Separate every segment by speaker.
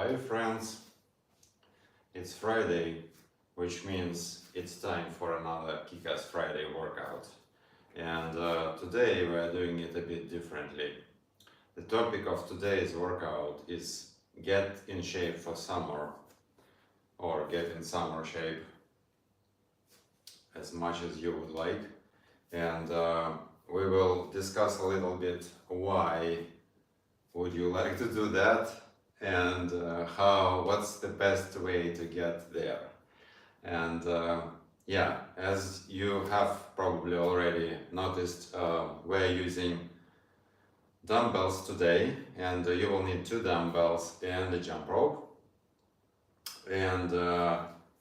Speaker 1: Hi friends, it's Friday, which means it's time for another Kick-Ass Friday workout. And today we are doing it a bit differently. The topic of today's workout is get in shape for summer, or get in summer shape as much as you would like. And we will discuss a little bit why would you like to do that, and what's the best way to get there. And yeah, as you have probably already noticed, we're using dumbbells today, and you will need 2 dumbbells and a jump rope. And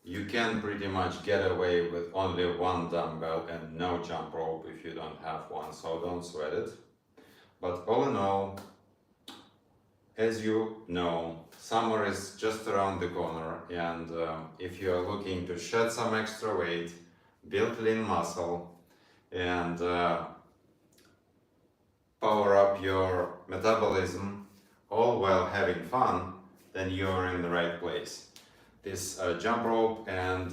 Speaker 1: you can pretty much get away with only 1 dumbbell and no jump rope if you don't have one, so don't sweat it. But all in all, as you know, summer is just around the corner, and if you are looking to shed some extra weight, build lean muscle, and power up your metabolism, all while having fun, then you're in the right place. This jump rope and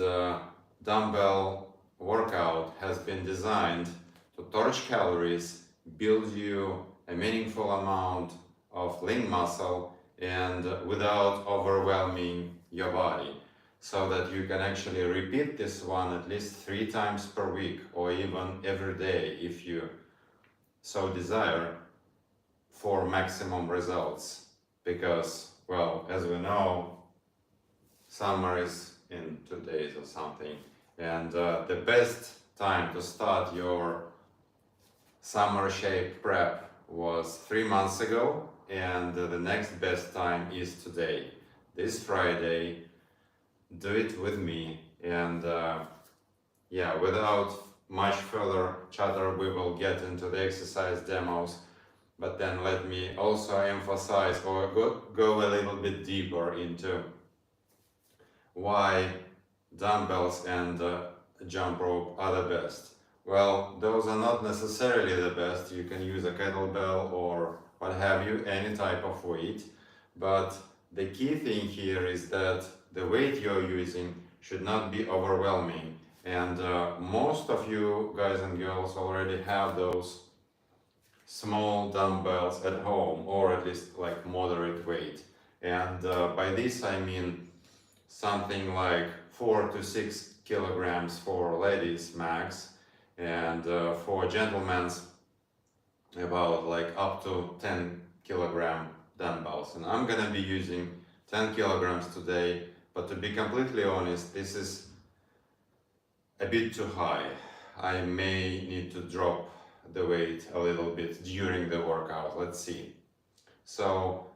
Speaker 1: dumbbell workout has been designed to torch calories, build you a meaningful amount of lean muscle, and without overwhelming your body, so that you can actually repeat this one at least 3 times per week, or even every day if you so desire, for maximum results. Because, well, as we know, summer is in 2 days or something, and the best time to start your summer shape prep was 3 months ago, and the next best time is today, this Friday. Do it with me, and yeah, without much further chatter, we will get into the exercise demos. But then let me also emphasize, or go a little bit deeper into why dumbbells and jump rope are the best. Well, those are not necessarily the best. You can use a kettlebell or what have you, any type of weight. But the key thing here is that the weight you're using should not be overwhelming. And most of you guys and girls already have those small dumbbells at home, or at least like moderate weight. And by this I mean something like 4 to 6 kilograms for ladies max, and for gentlemen about like up to 10 kilogram dumbbells. And I'm gonna be using 10 kilograms today, but to be completely honest, this is a bit too high. I may need to drop the weight a little bit during the workout. Let's see. So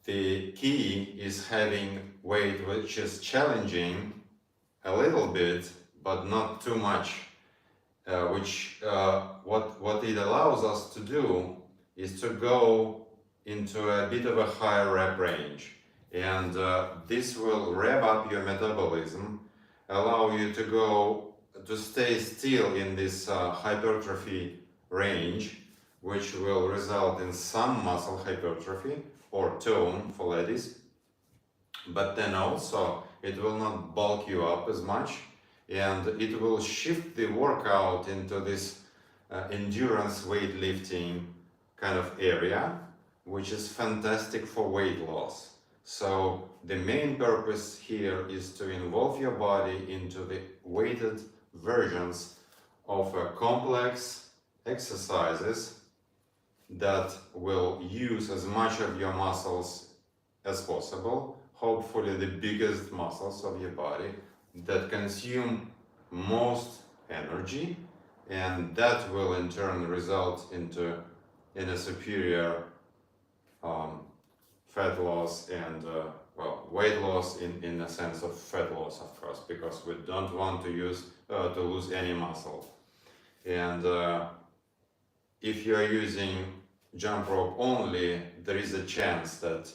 Speaker 1: the key is having weight which is challenging a little bit, but not too much. What it allows us to do is to go into a bit of a higher rep range, and this will rev up your metabolism, allow you to stay still in this hypertrophy range, which will result in some muscle hypertrophy or tone for ladies, but then also it will not bulk you up as much, and it will shift the workout into this endurance weightlifting kind of area, which is fantastic for weight loss. So the main purpose here is to involve your body into the weighted versions of complex exercises that will use as much of your muscles as possible, hopefully the biggest muscles of your body that consume most energy, and that will in turn result in a superior fat loss and well, weight loss in the sense of fat loss, of course, because we don't want to lose any muscle. And if you are using jump rope only, there is a chance that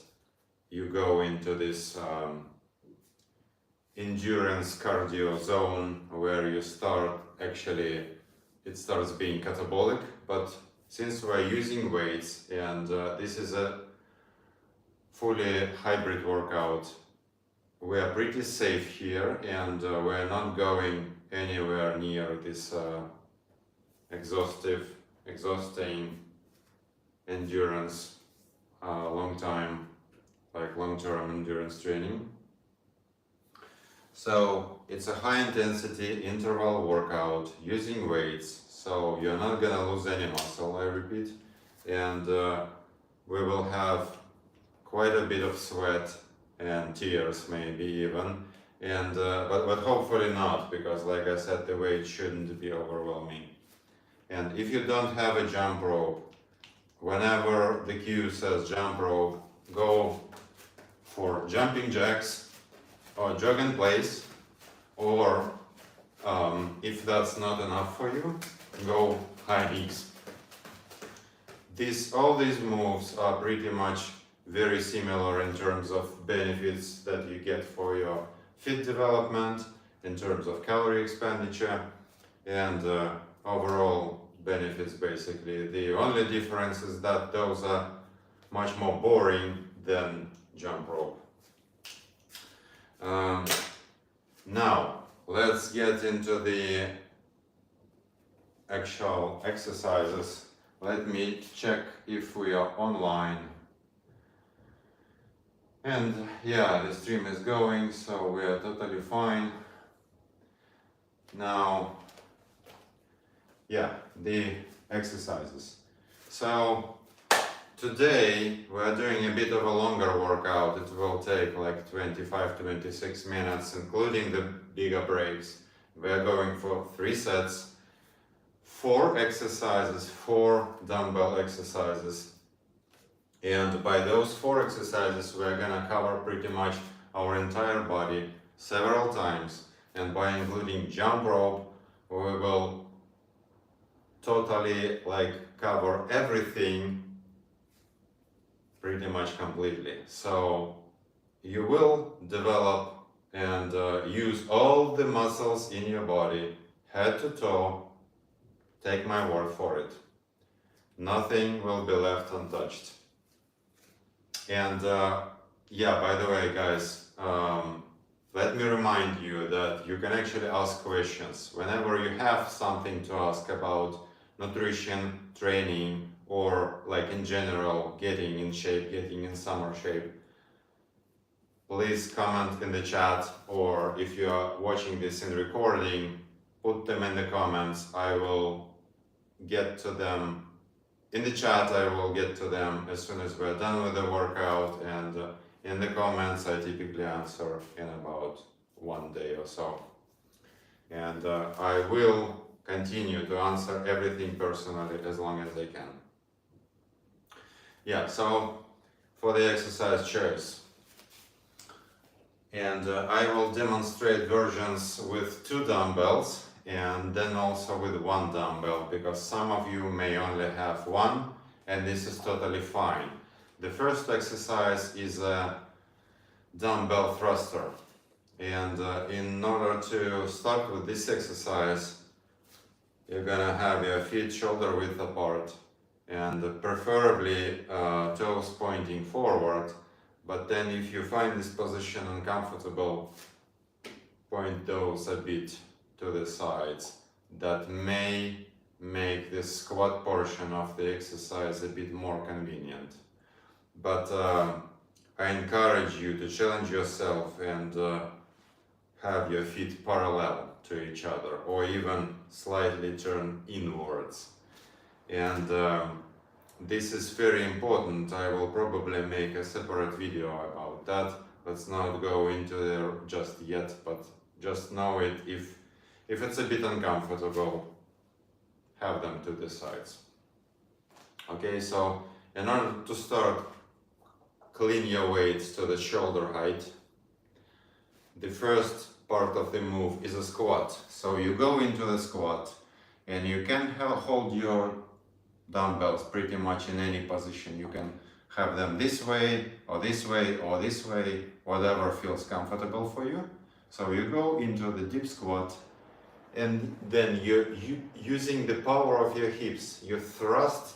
Speaker 1: you go into this endurance cardio zone where you start, actually it starts being catabolic. But since we're using weights, and this is a fully hybrid workout. We are pretty safe here, and we're not going anywhere near this exhausting endurance, long-term endurance training. So it's a high-intensity interval workout using weights. So you're not gonna lose any muscle, I repeat, and we will have quite a bit of sweat and tears, maybe even, and but hopefully not, because like I said, the weight shouldn't be overwhelming. And if you don't have a jump rope, whenever the cue says jump rope, go for jumping jacks or jog in place, or if that's not enough for you, go high knees. All these moves are pretty much very similar in terms of benefits that you get for your fit development, in terms of calorie expenditure, and overall benefits basically. The only difference is that those are much more boring than jump rope. Now, let's get into the actual exercises. Let me check if we are online. And yeah, the stream is going, so we are totally fine. Now, yeah, the exercises. So today we're doing a bit of a longer workout. It will take like 25-26 minutes, including the bigger breaks. We're going for 3 sets, 4 exercises, 4 dumbbell exercises. And by those 4 exercises, we're gonna cover pretty much our entire body several times. And by including jump rope, we will totally cover everything pretty much completely. So you will develop and use all the muscles in your body, head to toe. Take my word for it. Nothing will be left untouched. And yeah, by the way, guys, let me remind you that you can actually ask questions whenever you have something to ask about nutrition, training, or like in general, getting in shape, getting in summer shape. Please comment in the chat, or if you are watching this in recording, put them in the comments. I will get to them in the chat. I will get to them as soon as we're done with the workout, and in the comments I typically answer in about 1 day or so. And I will continue to answer everything personally as long as I can. Yeah, so for the exercise choice. And I will demonstrate versions with 2 dumbbells and then also with 1 dumbbell, because some of you may only have 1, and this is totally fine. The first exercise is a dumbbell thruster, and in order to start with this exercise, you're gonna have your feet shoulder width apart, and preferably toes pointing forward. But then if you find this position uncomfortable, point those a bit to the sides. That may make the squat portion of the exercise a bit more convenient. But I encourage you to challenge yourself and have your feet parallel to each other, or even slightly turn inwards. And this is very important. I will probably make a separate video about that. Let's not go into there just yet, but just know it. If it's a bit uncomfortable, have them to the sides. Okay, so in order to start, clean your weights to the shoulder height. The first part of the move is a squat. So you go into the squat, and you can hold your dumbbells pretty much in any position. You can have them this way, or this way, or this way, whatever feels comfortable for you. So you go into the deep squat, and then you using the power of your hips, you thrust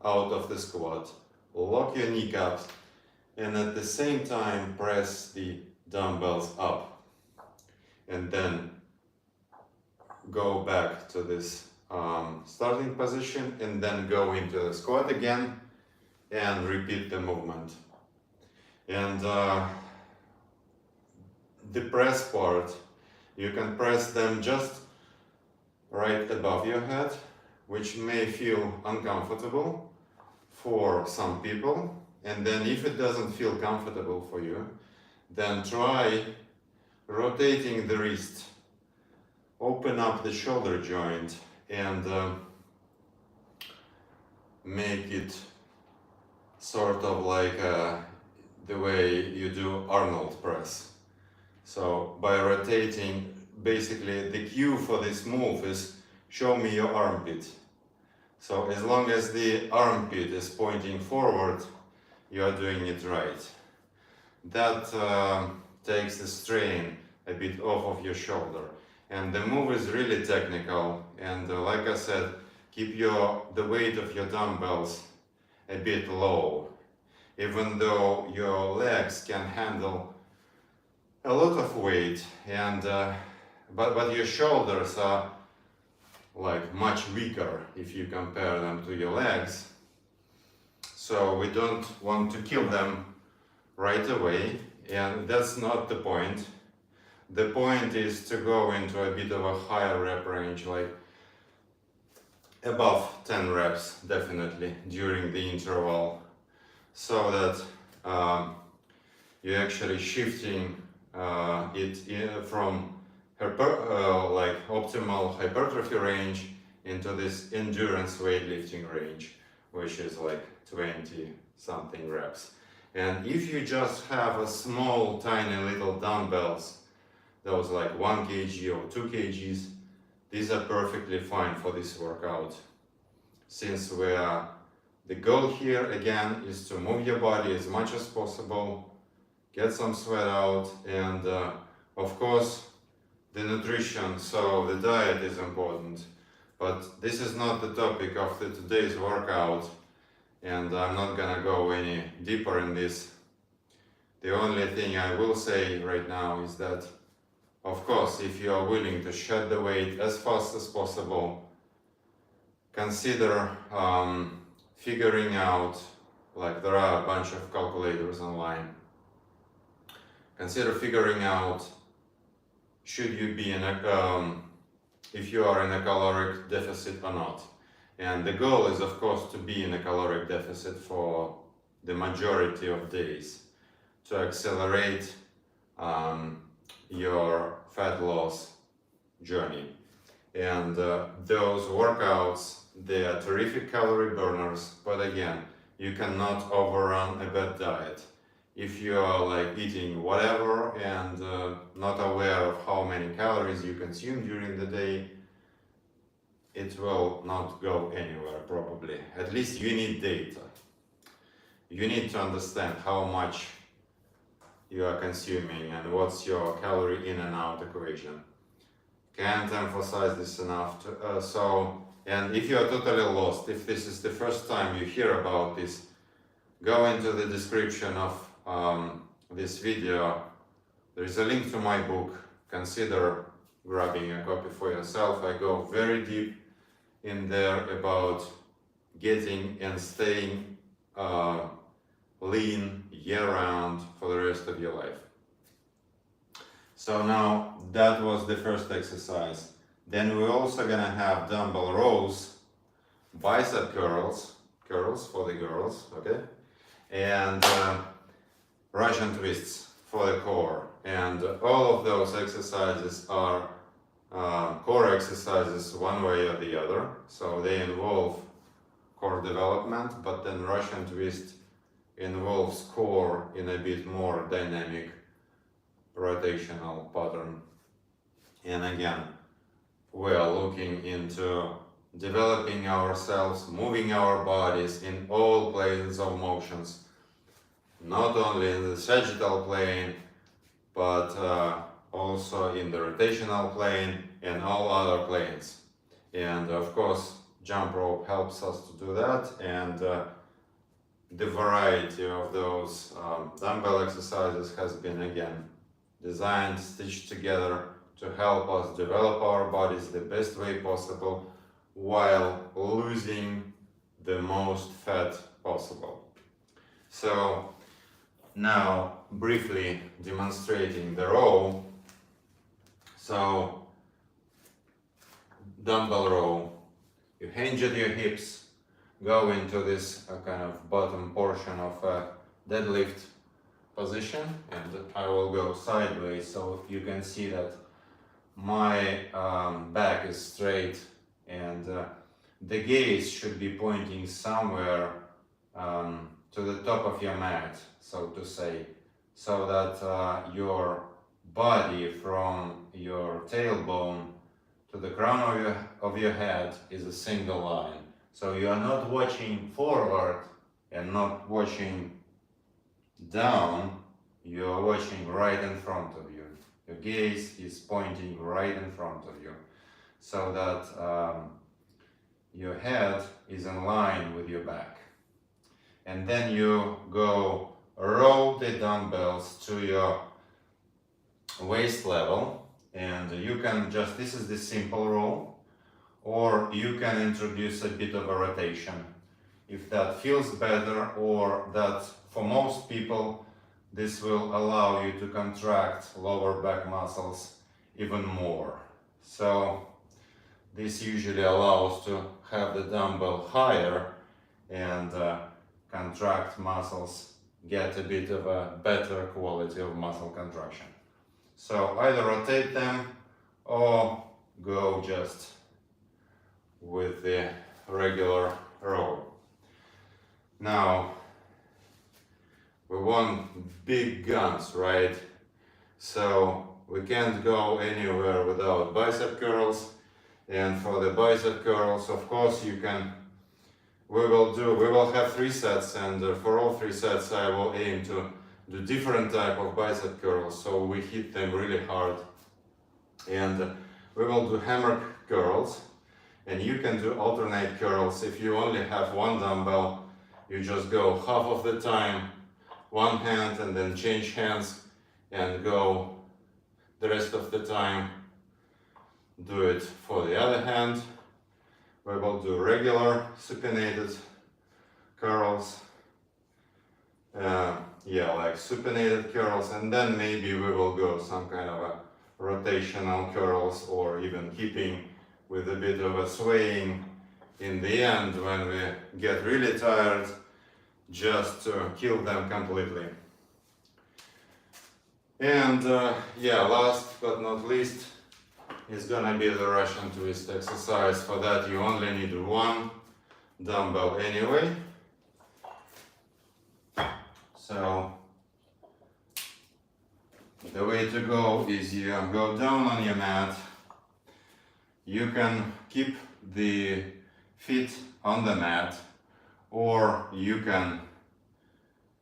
Speaker 1: out of the squat, lock your kneecaps, and at the same time press the dumbbells up, and then go back to this starting position, and then go into the squat again and repeat the movement. And the press part, you can press them just right above your head, which may feel uncomfortable for some people. And then if it doesn't feel comfortable for you, then try rotating the wrist, open up the shoulder joint, and make it sort of like the way you do Arnold press. So by rotating, basically the cue for this move is show me your armpit. So as long as the armpit is pointing forward, you are doing it right. That takes the strain a bit off of your shoulder. And the move is really technical, and like I said, keep the weight of your dumbbells a bit low, even though your legs can handle a lot of weight, and but your shoulders are like much weaker if you compare them to your legs. So we don't want to kill them right away, and that's not the point. The point is to go into a bit of a higher rep range, like above 10 reps definitely during the interval, so that you're actually shifting from like optimal hypertrophy range into this endurance weightlifting range, which is like 20 something reps. And if you just have a small tiny little dumbbells, those like 1 kg or 2 kgs, these are perfectly fine for this workout, since the goal here again is to move your body as much as possible, get some sweat out, and of course the nutrition, so the diet is important. But this is not the topic of today's workout, and I'm not gonna go any deeper in this. The only thing I will say right now is that, of course, if you are willing to shed the weight as fast as possible, consider figuring out, like there are a bunch of calculators online, consider figuring out should you be in if you are in a caloric deficit or not. And the goal is, of course, to be in a caloric deficit for the majority of days to accelerate your fat loss journey. And those workouts, they are terrific calorie burners, but again, you cannot overrun a bad diet. If you are like eating whatever and not aware of how many calories you consume during the day, it will not go anywhere probably. At least you need data. You need to understand how much you are consuming and what's your calorie in and out equation. Can't emphasize this enough. And if you are totally lost, if this is the first time you hear about this, go into the description of this video. There is a link to my book. Consider grabbing a copy for yourself. I go very deep in there about getting and staying lean year-round for the rest of your life. So now that was the first exercise. Then we're also gonna have dumbbell rows, bicep curls for the girls, okay? And Russian twists for the core. And all of those exercises are core exercises one way or the other. So they involve core development, but then Russian twist involves core in a bit more dynamic rotational pattern. And again, we are looking into developing ourselves, moving our bodies in all planes of motions, not only in the sagittal plane, but also in the rotational plane and all other planes. And of course, jump rope helps us to do that. And the variety of those dumbbell exercises has been again designed, stitched together to help us develop our bodies the best way possible while losing the most fat possible. So now briefly demonstrating the row. So dumbbell row, you hinge at your hips, go into this kind of bottom portion of deadlift position, and I will go sideways so you can see that my back is straight, and the gaze should be pointing somewhere to the top of your mat, so to say, so that your body from your tailbone to the crown of your head is a single line. So you are not watching forward and not watching down, you are watching right in front of you. Your gaze is pointing right in front of you, so that your head is in line with your back. And then you go row the dumbbells to your waist level, and you can just, this is the simple row, or you can introduce a bit of a rotation if that feels better, or that for most people this will allow you to contract lower back muscles even more. So this usually allows to have the dumbbell higher and contract muscles, get a bit of a better quality of muscle contraction. So either rotate them or go just with the regular row. Now we want big guns, right? So we can't go anywhere without bicep curls, and for the bicep curls, of course, we will have 3 sets, and for all 3 sets I will aim to do different type of bicep curls, so we hit them really hard. And we will do hammer curls, and you can do alternate curls. If you only have one dumbbell, you just go half of the time one hand, and then change hands and go the rest of the time do it for the other hand. We will do regular supinated curls, like supinated curls, and then maybe we will go some kind of a rotational curls, or even keeping with a bit of a swaying in the end when we get really tired, just to kill them completely. And last but not least is gonna be the Russian twist exercise. For that you only need one dumbbell anyway. So the way to go is you go down on your mat. You can keep the feet on the mat, or you can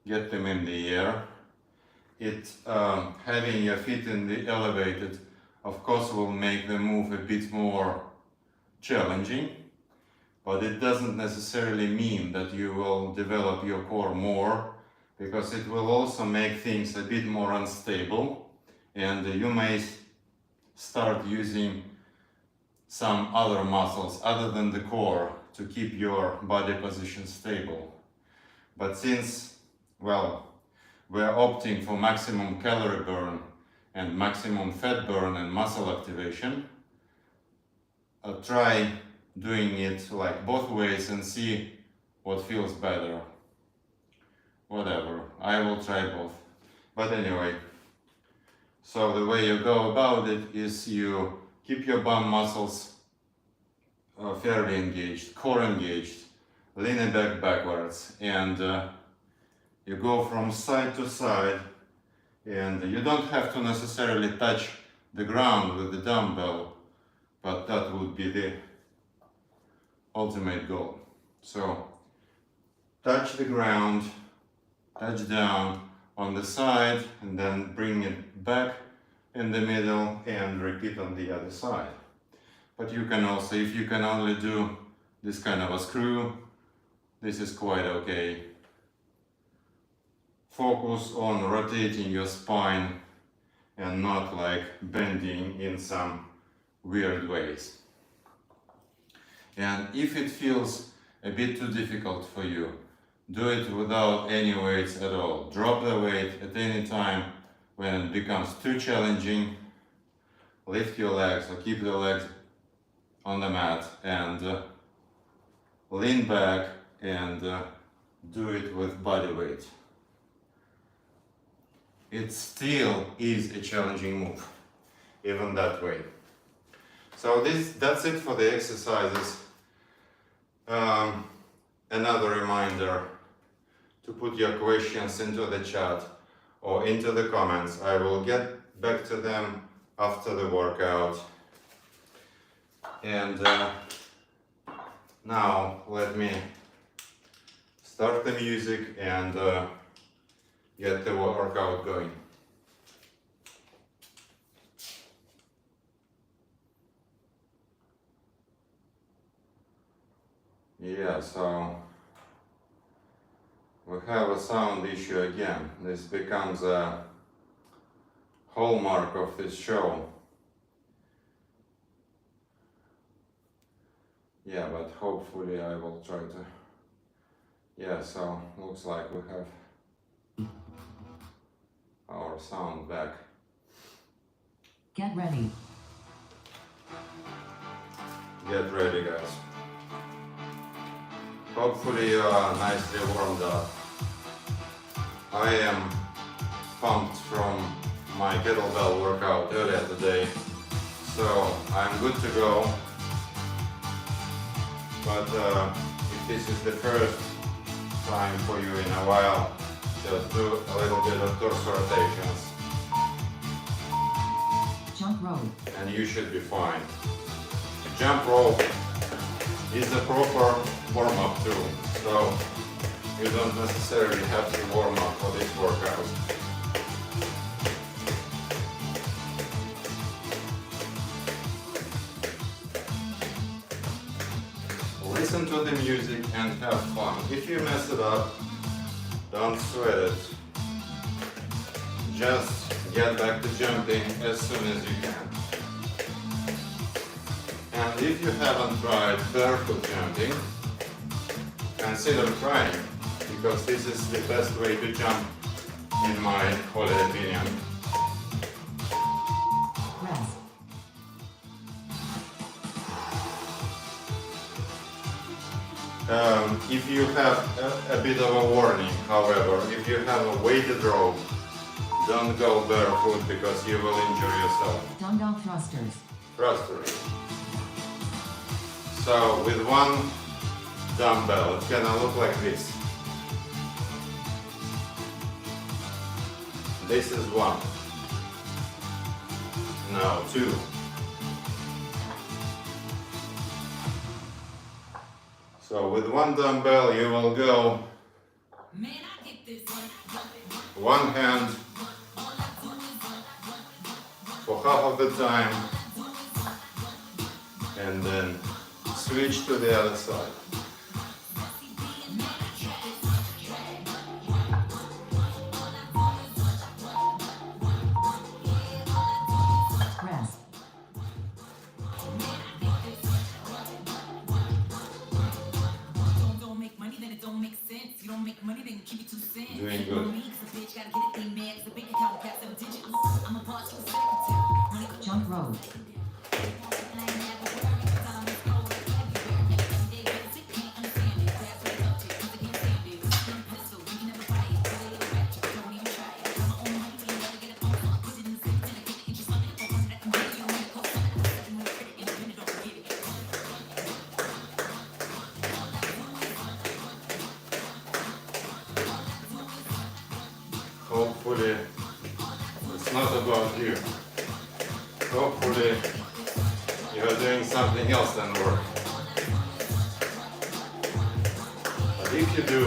Speaker 1: get them in the air. Having your feet in the elevated, of course, will make the move a bit more challenging, but it doesn't necessarily mean that you will develop your core more, because it will also make things a bit more unstable, and you may start using some other muscles other than the core to keep your body position stable. But since, well, we're opting for maximum calorie burn and maximum fat burn and muscle activation, I'll try doing it like both ways and see what feels better. Whatever, I will try both. But anyway, so the way you go about it is you keep your bum muscles fairly engaged, core engaged, leaning backwards, and you go from side to side, and you don't have to necessarily touch the ground with the dumbbell, but that would be the ultimate goal. So touch the ground, touch down on the side, and then bring it back in the middle and repeat on the other side. But you can also, if you can only do this kind of a screw, this is quite okay. focus on rotating your spine and not like bending in some weird ways. And if it feels a bit too difficult for you, do it without any weights at all. Drop the weight at any time when it becomes too challenging. Lift your legs or keep the legs on the mat and lean back and do it with body weight. It still is a challenging move, even that way. So that's it for the exercises. Another reminder to put your questions into the chat or into the comments. I will get back to them after the workout. And now let me start the music and get the workout going. Yeah, so we have a sound issue again. This becomes a hallmark of this show. Yeah, but hopefully I will try to. Yeah, so looks like we have our sound back.
Speaker 2: Get ready.
Speaker 1: Get ready, guys. Hopefully you are nicely warmed up. I am pumped from my kettlebell workout earlier today, so I'm good to go. But if this is the first time for you in a while, just do a little bit of torso rotations.
Speaker 2: Jump rope.
Speaker 1: And you should be fine. Jump rope is a proper warm-up too, so you don't necessarily have to warm up for this workout. Listen to the music and have fun. If you mess it up, don't sweat it. Just get back to jumping as soon as you can. And if you haven't tried barefoot jumping, consider trying, because this is the best way to jump, in my holy opinion.
Speaker 2: Rest.
Speaker 1: If you have a bit of a warning, however, if you have a weighted rope, don't go barefoot because you will injure yourself.
Speaker 2: Dumbbell thrusters.
Speaker 1: Thrusters. So with one dumbbell, it's gonna look like this. This is one. Now two. So with one dumbbell you will go one hand for half of the time and then switch to the other side.
Speaker 2: Rest.
Speaker 1: Doing good.
Speaker 2: Jump rope.
Speaker 1: Hopefully it's not about you. Hopefully you're doing something else than work. But if you do,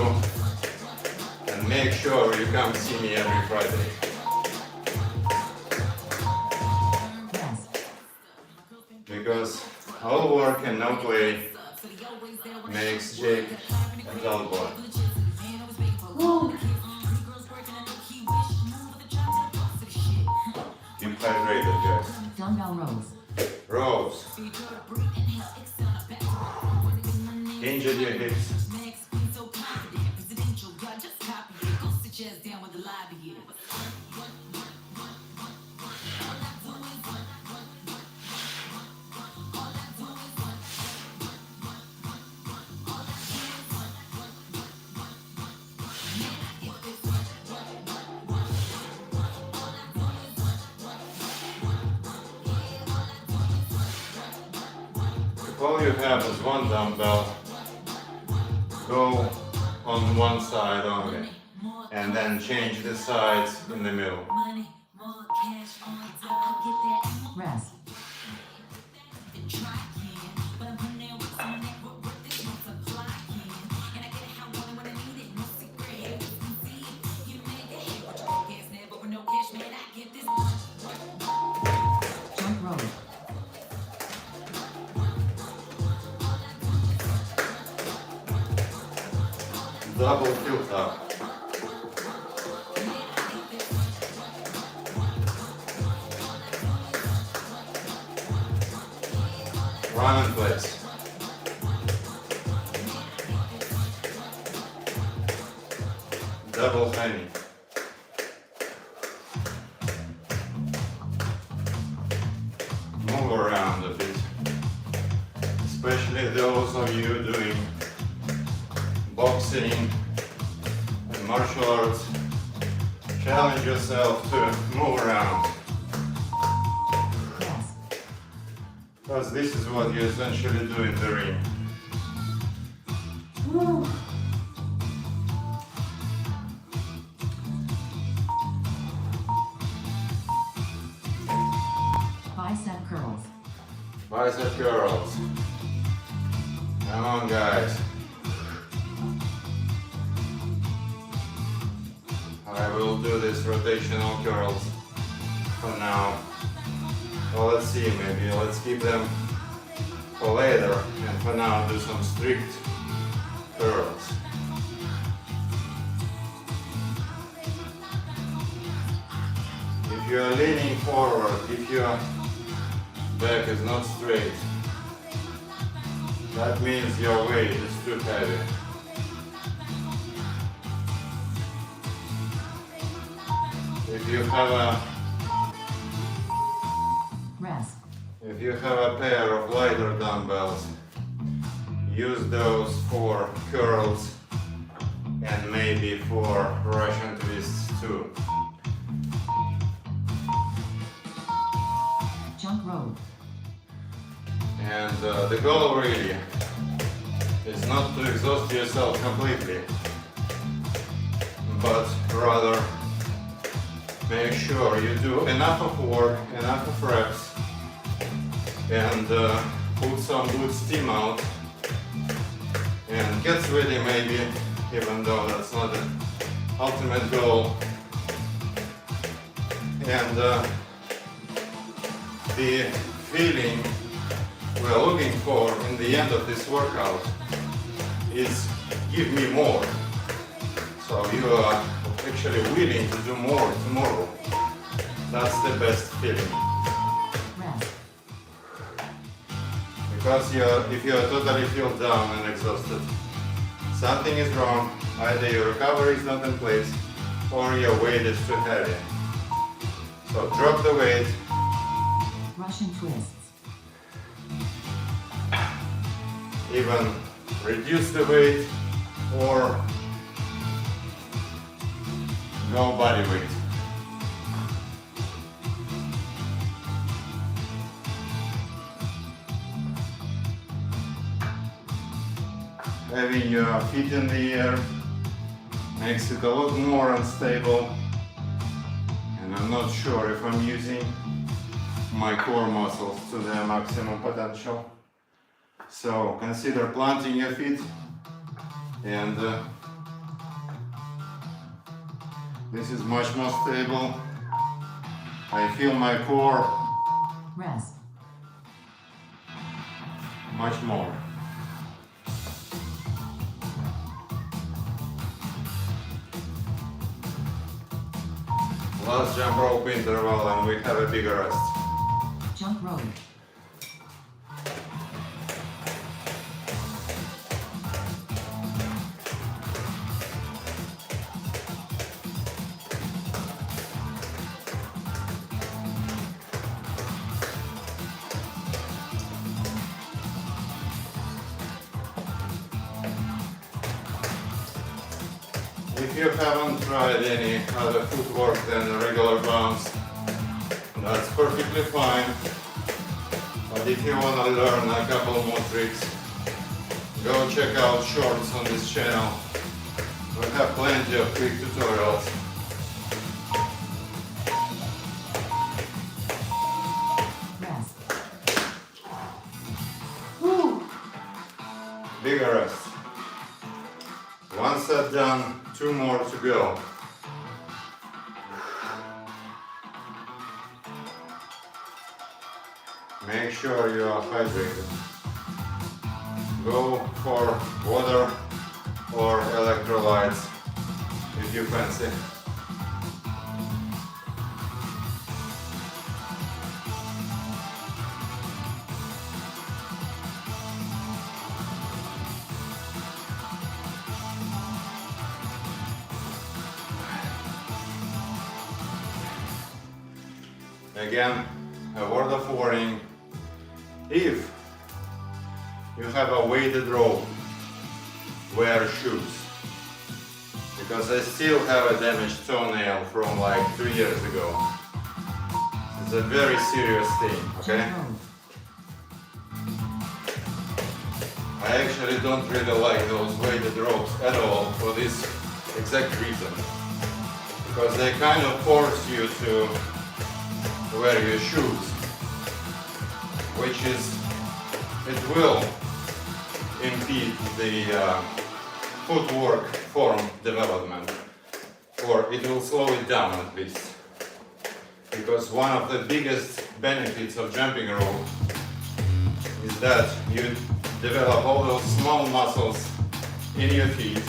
Speaker 1: then make sure you come see me every Friday.
Speaker 2: Rest.
Speaker 1: Because all work and no play makes Jake a dull boy.
Speaker 2: Whoa.
Speaker 1: Keep hydrated, guys.
Speaker 2: Dumbbell rows.
Speaker 1: Rows. Hinge at your hips. If all you have is one dumbbell, go on one side only, and then change the sides in the middle.
Speaker 2: Rest. Jump rope.
Speaker 1: Double tilt up. Run in place. Double penny. Move around a bit. Especially those of you doing boxing and martial arts. Challenge yourself to move around.
Speaker 2: Rest.
Speaker 1: Because this is what you essentially do in the ring.
Speaker 2: Bicep curls.
Speaker 1: Bicep curls. Come on, guys. I will do this rotational curls for now. Well, let's see, maybe let's keep them for later, and for now do some strict curls. If you are leaning forward, if your back is not straight, that means your weight is too heavy. If you have a pair of lighter dumbbells, use those for curls and maybe for Russian twists too.
Speaker 2: Jump rope.
Speaker 1: And the goal really is not to exhaust yourself completely, but rather make sure you do enough of work, enough of reps, and put some good steam out and get ready, maybe, even though that's not the ultimate goal. And the feeling we're looking for in the end of this workout is give me more. So you are actually willing to do more tomorrow. That's the best feeling.
Speaker 2: Rest.
Speaker 1: Because if you totally feel down and exhausted, something is wrong. Either your recovery is not in place or your weight is too heavy. So drop the weight.
Speaker 2: Russian twists.
Speaker 1: Even reduce the weight or go body weight. Having your feet in the air makes it a lot more unstable, and I'm not sure if I'm using my core muscles to their maximum potential. So consider planting your feet, and this is much more stable. I feel my core
Speaker 2: Rest.
Speaker 1: much more. Last jump rope interval and we have a bigger rest.
Speaker 2: Jump rope.
Speaker 1: If you haven't tried any other footwork than regular bounce, that's perfectly fine. But if you want to learn a couple more tricks, go check out shorts on this channel. We have plenty of quick tutorials.
Speaker 2: Rest.
Speaker 1: Bigger rest. One set done, 2 more to go. Make sure you are hydrated. Go for water or electrolytes if you fancy. Again, a word of warning. If you have a weighted rope, wear shoes. Because I still have a damaged toenail from like 3 years ago. It's a very serious thing, okay?
Speaker 2: Jump rope.
Speaker 1: I actually don't really like those weighted ropes at all for this exact reason. Because they kind of force you to wear your shoes, which is, it will impede the footwork form development, or it will slow it down at least. Because one of the biggest benefits of jumping rope is that you develop all those small muscles in your feet,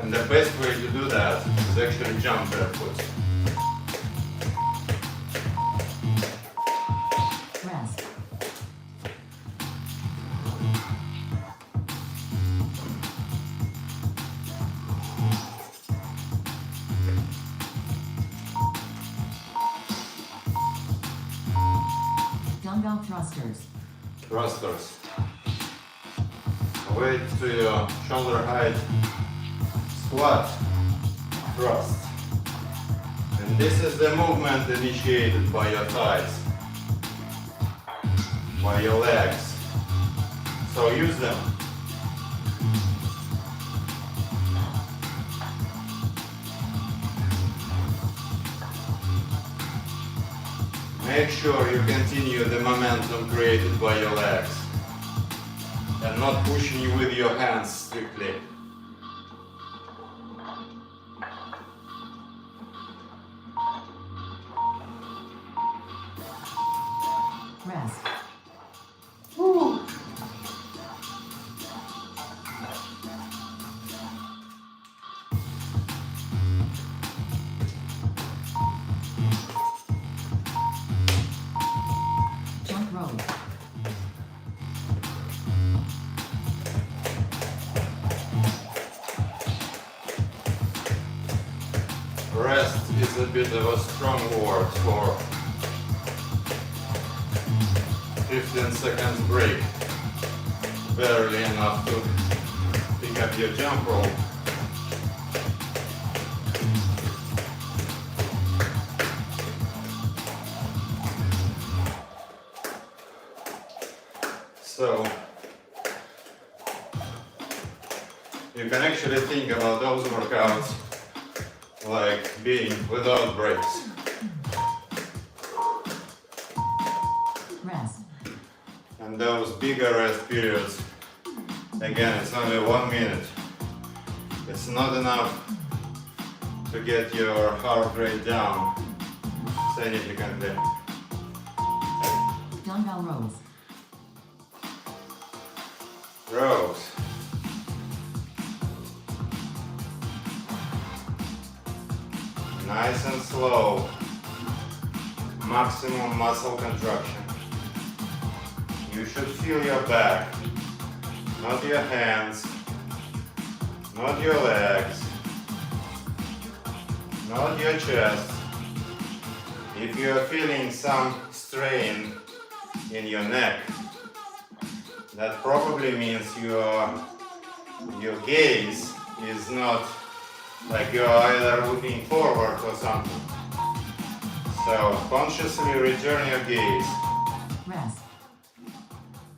Speaker 1: and the best way to do that is actually jump barefoot.
Speaker 2: Rest. Dumbbell thrusters.
Speaker 1: Thrusters. Weight to your shoulder height. Squat. Thrust. And this is the movement initiated by your thighs, by your legs. So use them. Make sure you continue the momentum created by your legs and not pushing you with your hands strictly.
Speaker 2: Rest. Jump rope.
Speaker 1: Rest is a bit of a strong word for 15 seconds break. Barely enough to pick up your jump rope. So you can actually think about those workouts like being without breaks.
Speaker 2: Rest.
Speaker 1: And those bigger rest periods, again, it's only 1 minute. It's not enough to get your heart rate down significantly.
Speaker 2: Dumbbell rows.
Speaker 1: Rows. Nice and slow. maximum muscle contraction. You should feel your back, not your hands, not your legs, not your chest. If you are feeling some strain in your neck, that probably means your gaze is not like you're either looking forward or something. So consciously return your gaze
Speaker 2: Rest.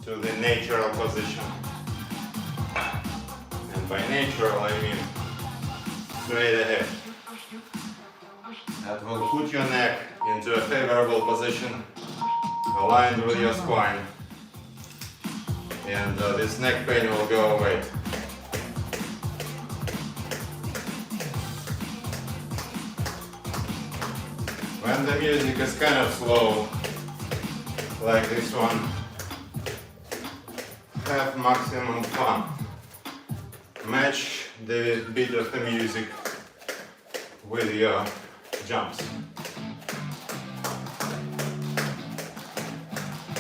Speaker 1: to the natural position. And by natural I mean straight ahead. That will put your neck into a favorable position, aligned with your spine. And this neck pain will go away. When the music is kind of slow, like this one, have maximum fun. Match the beat of the music with your jumps.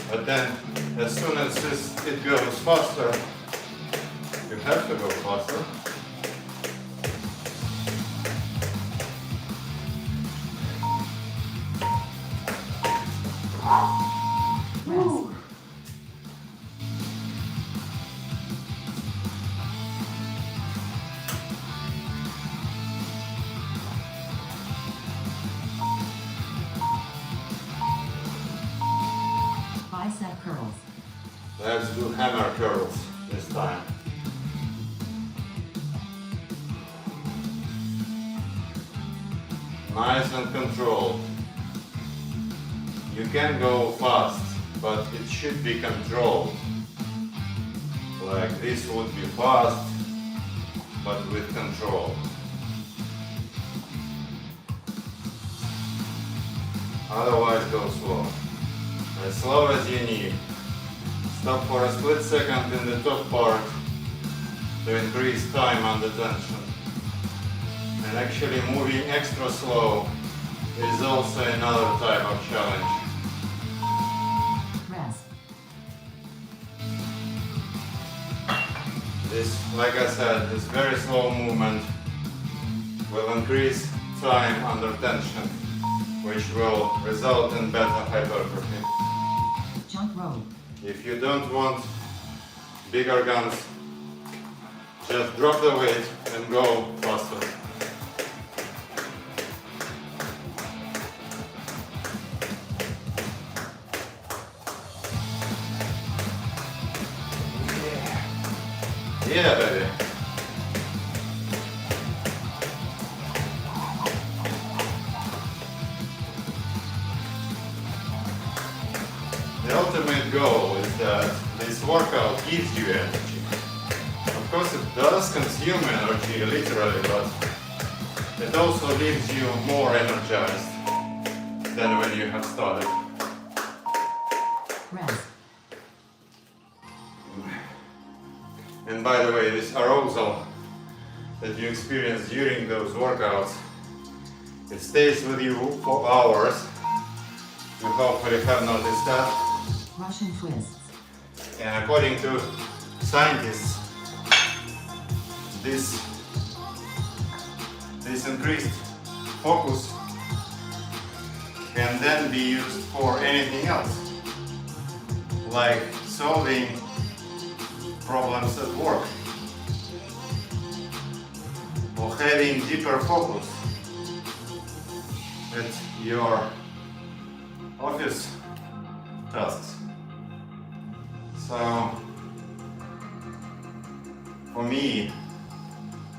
Speaker 1: But then, as soon as it goes faster, you have to go faster.
Speaker 2: Rest. Bicep curls.
Speaker 1: Let's do hammer curls this time. Nice and controlled. You can go fast, but it should be controlled. Like this would be fast, but with control. Otherwise go slow. As slow as you need. Stop for a split second in the top part to increase time under tension. And actually moving extra slow is also another type of challenge.
Speaker 2: Rest.
Speaker 1: This, like I said, this very slow movement will increase time under tension, which will result in better hypertrophy.
Speaker 2: Jump rope.
Speaker 1: If you don't want bigger guns, just drop the weight and go faster. Yeah, baby. The ultimate goal is that this workout gives you energy. Of course it does consume energy, literally, but it also leaves you more energized than when you have started.
Speaker 2: Rest.
Speaker 1: And by the way, this arousal that you experience during those workouts, it stays with you for hours. You hopefully have noticed that.
Speaker 2: Russian twists.
Speaker 1: And according to scientists, this increased focus can then be used for anything else, like solving problems at work, or having deeper focus at your office tasks. So, for me,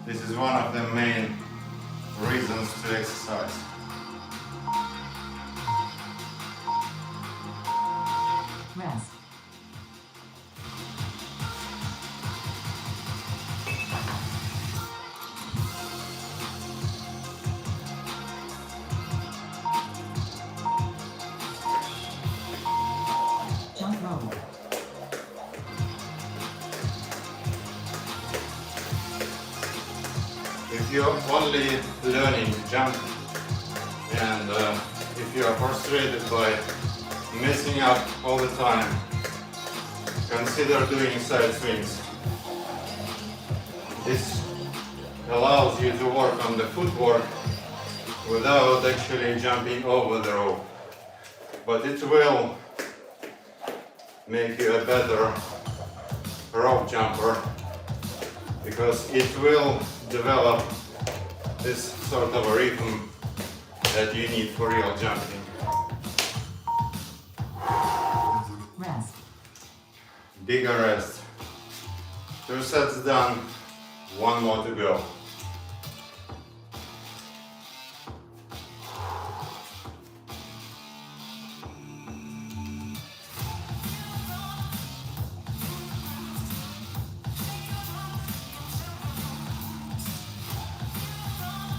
Speaker 1: this is one of the main reasons to exercise.
Speaker 2: Rest. Jump rope.
Speaker 1: If you're only learning to jump and if you are frustrated by messing up all the time, consider doing side swings. This allows you to work on the footwork without actually jumping over the rope. But it will make you a better rope jumper because it will develop this sort of a rhythm that you need for real jumping.
Speaker 2: Rest.
Speaker 1: Bigger rest. 2 sets done, 1 more to go.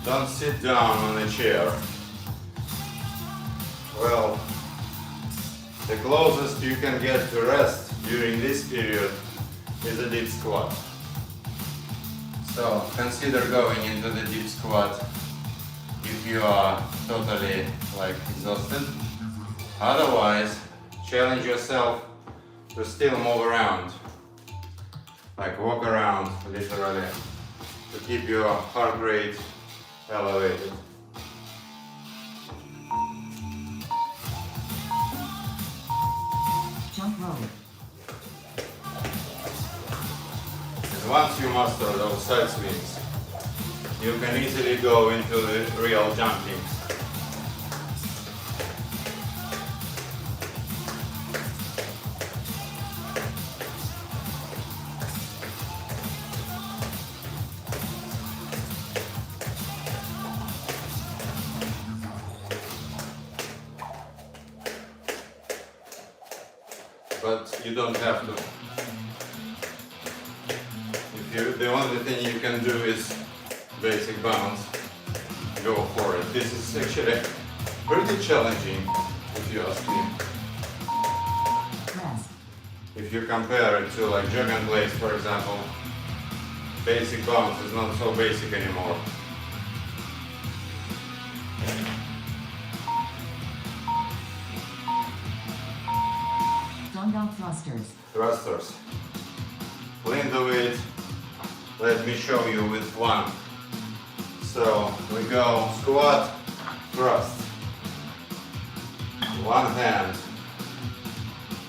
Speaker 1: Don't sit down on a chair. Well, the closest you can get to rest during this period is a deep squat. So consider going into the deep squat if you are totally exhausted. Otherwise, challenge yourself to still move around, like walk around literally, to keep your heart rate elevated.
Speaker 2: Jump rope.
Speaker 1: And once you master those side swings, you can easily go into the real jumping. But you don't have to. The only thing you can do is basic bounce. Go for it. This is actually pretty challenging if you ask me.
Speaker 2: Rest.
Speaker 1: If you compare it to jog and place, for example, basic bounce is not so basic anymore.
Speaker 2: Dumbbell thrusters.
Speaker 1: Thrusters. Lean the weight. Let me show you with one. So we go squat, thrust. One hand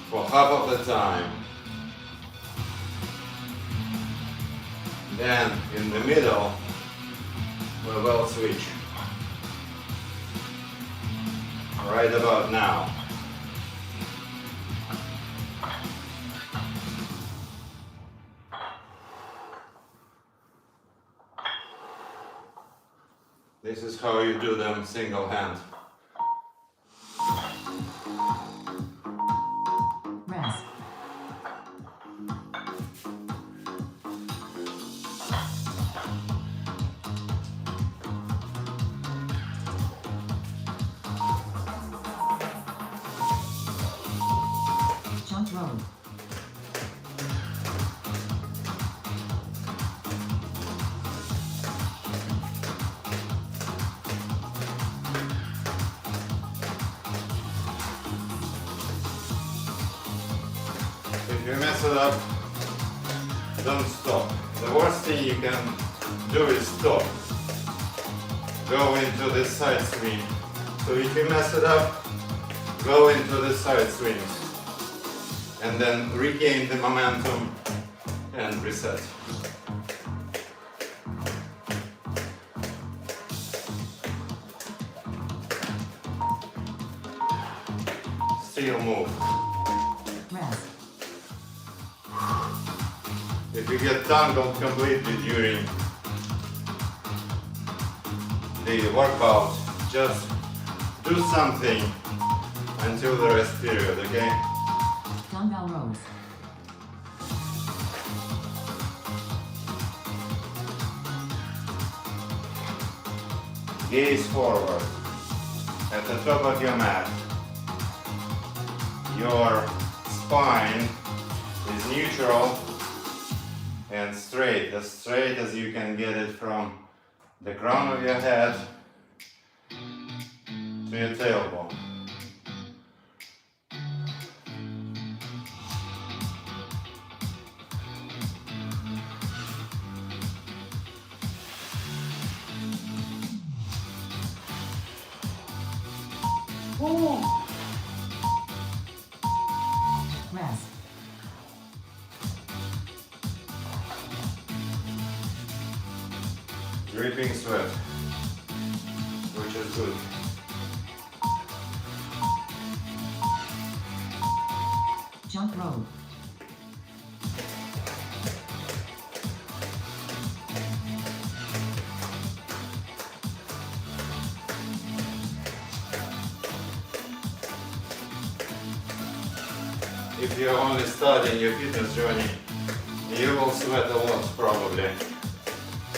Speaker 1: for half of the time. Then in the middle, we will switch. Right about now. This is how you do them single hand.
Speaker 2: Rest. Jump rope.
Speaker 1: If you mess it up, don't stop. The worst thing you can do is stop. Go into the side swing. So if you mess it up, go into the side swings. And then regain the momentum and reset. Still move.
Speaker 2: Rest.
Speaker 1: If you get tangled completely during the workout, just do something until the rest period, okay?
Speaker 2: Dumbbell rows.
Speaker 1: Gaze forward at the top of your mat. Your spine is neutral and straight as you can get it from the crown of your head to your tailbone.
Speaker 2: Rest.
Speaker 1: Dripping sweat, which is good.
Speaker 2: Jump rope.
Speaker 1: If you're only starting your fitness journey, you will sweat a lot probably.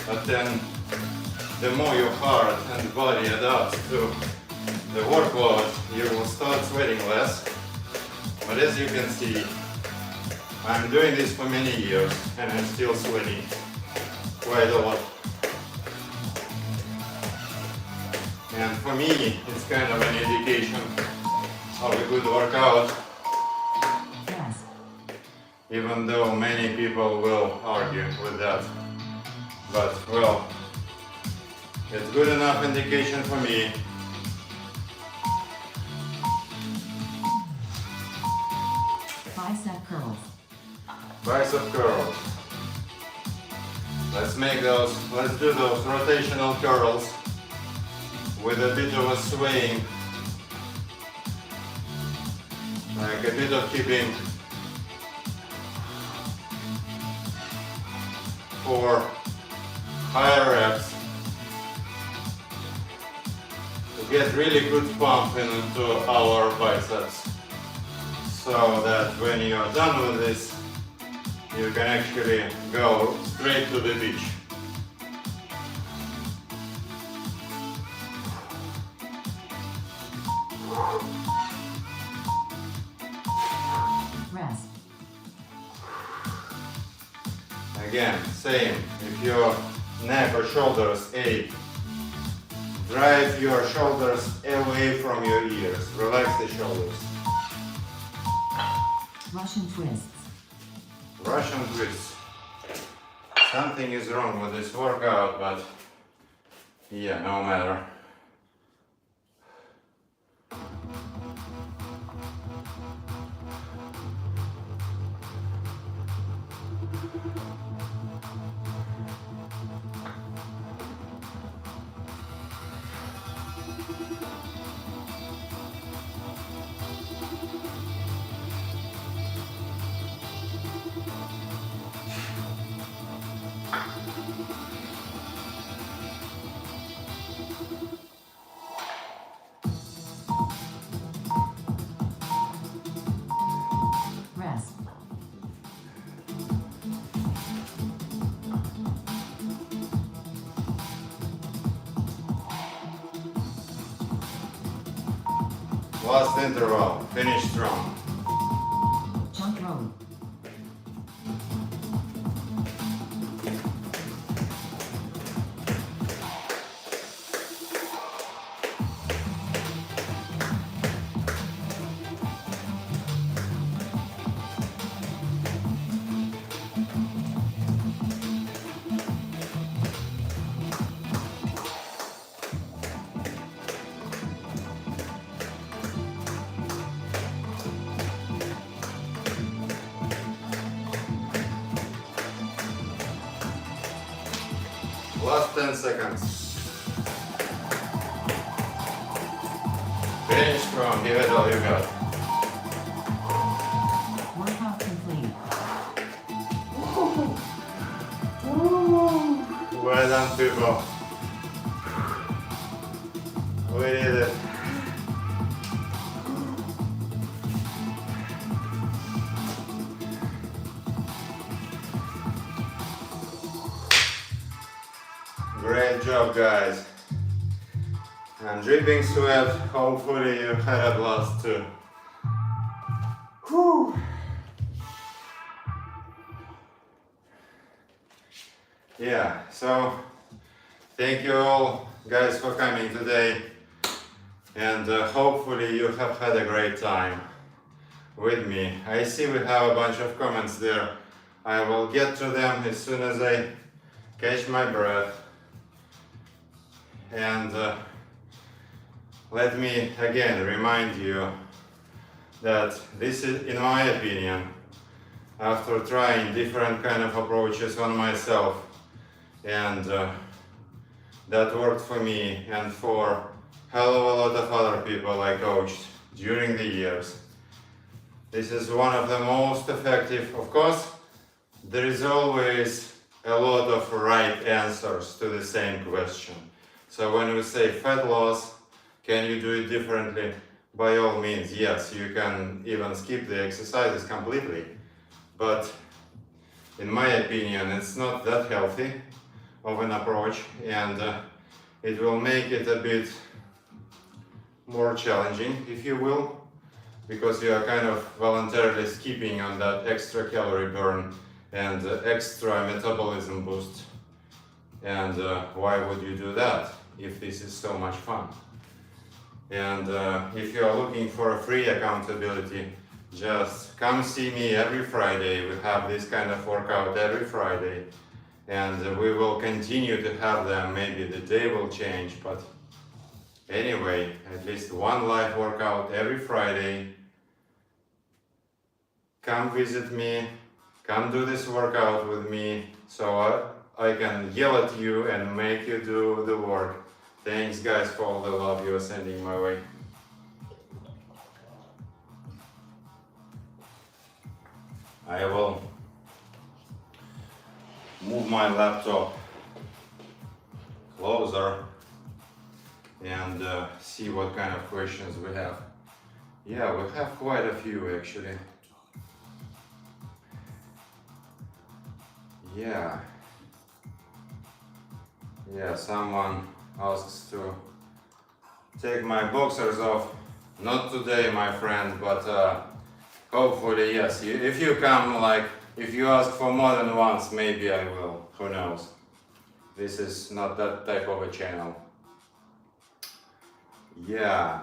Speaker 1: But then the more your heart and body adapts to the workload, you will start sweating less. But as you can see, I'm doing this for many years and I'm still sweating quite a lot. And for me, it's kind of an indication of a good workout,
Speaker 2: Rest.
Speaker 1: even though many people will argue with that. But well, it's good enough indication for me.
Speaker 2: Bicep curls.
Speaker 1: Bicep curls. Let's do those rotational curls with a bit of a swaying, like a bit of keeping for higher reps to get really good pump into our biceps, so that when you're done with this, you can actually go straight to the beach.
Speaker 2: Rest.
Speaker 1: Again, same. If your neck or shoulders ache, drive your shoulders away from your ears. Relax the shoulders.
Speaker 2: Russian twists.
Speaker 1: Russian twists. Something is wrong with this workout, but yeah, no matter.
Speaker 2: Rest.
Speaker 1: Last interval, finish strong.
Speaker 2: Jump rope.
Speaker 1: Last 10 seconds. Finish strong, give it all you got.
Speaker 2: Workout complete.
Speaker 1: Well done, people. We did it. Great job, guys. I'm dripping sweat. Hopefully you had a blast too. Whew. Yeah, so thank you all guys for coming today. and hopefully you have had a great time with me. I see we have a bunch of comments there. I will get to them as soon as I catch my breath. And let me again remind you that this is, in my opinion, after trying different kind of approaches on myself, and that worked for me and for hell of a lot of other people I coached during the years. This is one of the most effective. Of course, there is always a lot of right answers to the same question. So when we say fat loss, can you do it differently? By all means, yes, you can even skip the exercises completely. But in my opinion, it's not that healthy of an approach, and it will make it a bit more challenging, if you will, because you are kind of voluntarily skipping on that extra calorie burn and extra metabolism boost. And why would you do that if this is so much fun? And if you are looking for a free accountability, just come see me every Friday. We have this kind of workout every Friday, and we will continue to have them. Maybe the day will change, but anyway, at least one live workout every Friday. Come visit me, come do this workout with me, so I can yell at you and make you do the work. Thanks guys for all the love you're sending my way. I will move my laptop closer and see what kind of questions we have. Yeah, we have quite a few actually. Yeah, someone asks to take my boxers off. Not today, my friend, but hopefully, yes. If you come, like, if you ask for more than once, maybe I will. Who knows? This is not that type of a channel. Yeah.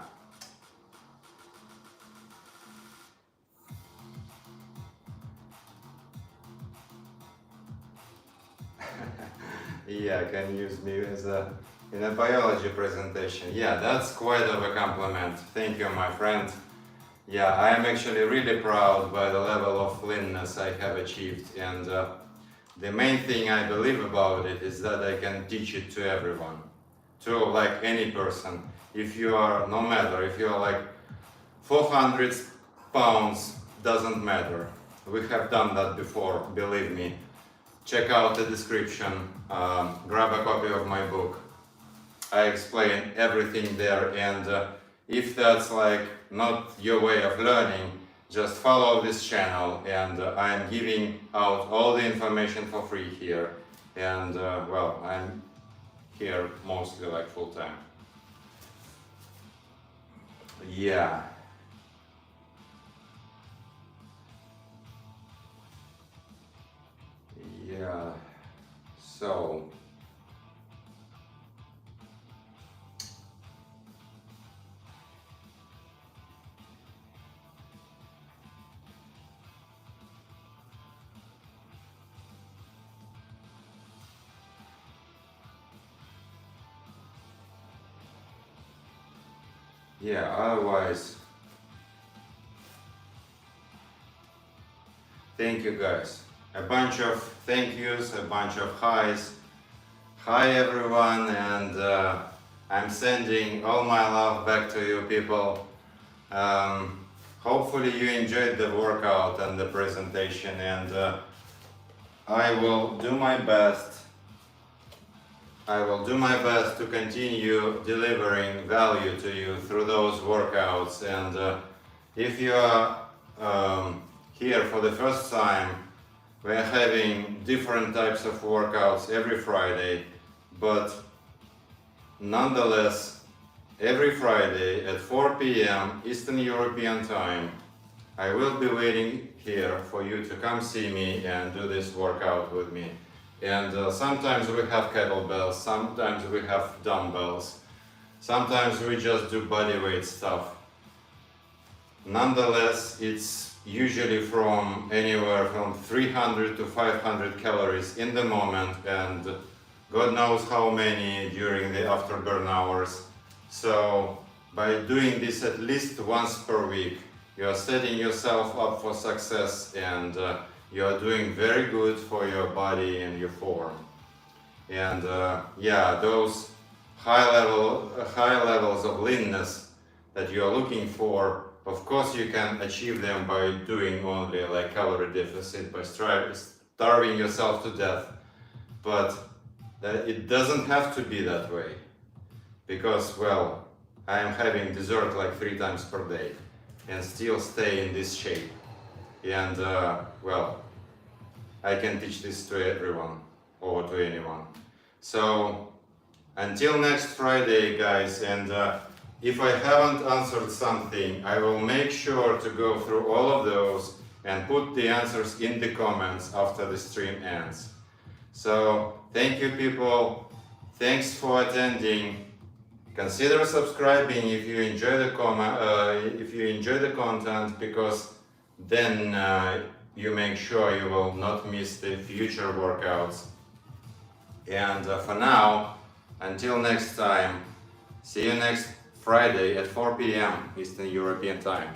Speaker 1: Yeah, can use me as in a biology presentation. Yeah, that's quite of a compliment. Thank you, my friend. Yeah, I am actually really proud by the level of leanness I have achieved, and the main thing I believe about it is that I can teach it to everyone, to like any person. If you are, no matter, if you are like 400 pounds, doesn't matter. We have done that before, believe me. Check out the description, grab a copy of my book. I explain everything there, and if that's like not your way of learning, just follow this channel, and I'm giving out all the information for free here. And well, I'm here mostly like full time. Yeah. Yeah, so yeah, otherwise, thank you guys. A bunch of thank yous, a bunch of highs. Hi everyone, and I'm sending all my love back to you people. Hopefully you enjoyed the workout and the presentation, and I will do my best. I will do my best to continue delivering value to you through those workouts. And if you are here for the first time, we are having different types of workouts every Friday, but nonetheless, every Friday at 4 p.m. Eastern European time, I will be waiting here for you to come see me and do this workout with me. And sometimes we have kettlebells, sometimes we have dumbbells, Sometimes we just do body weight stuff. Nonetheless, it's usually from anywhere from 300 to 500 calories in the moment, and God knows how many during the afterburn hours. So by doing this at least once per week, you are setting yourself up for success, and you are doing very good for your body and your form. And yeah, those high levels of leanness that you are looking for, of course you can achieve them by doing only like calorie deficit, by starving yourself to death. But it doesn't have to be that way, because, well, I am having dessert like 3 times per day and still stay in this shape. And well, I can teach this to everyone or to anyone. So until next Friday, guys, and if I haven't answered something, I will make sure to go through all of those and put the answers in the comments after the stream ends. So thank you, people. Thanks for attending. Consider subscribing if you enjoy the content, because then you make sure you will not miss the future workouts. And for now, until next time, see you next Friday at 4 p.m. Eastern European Time.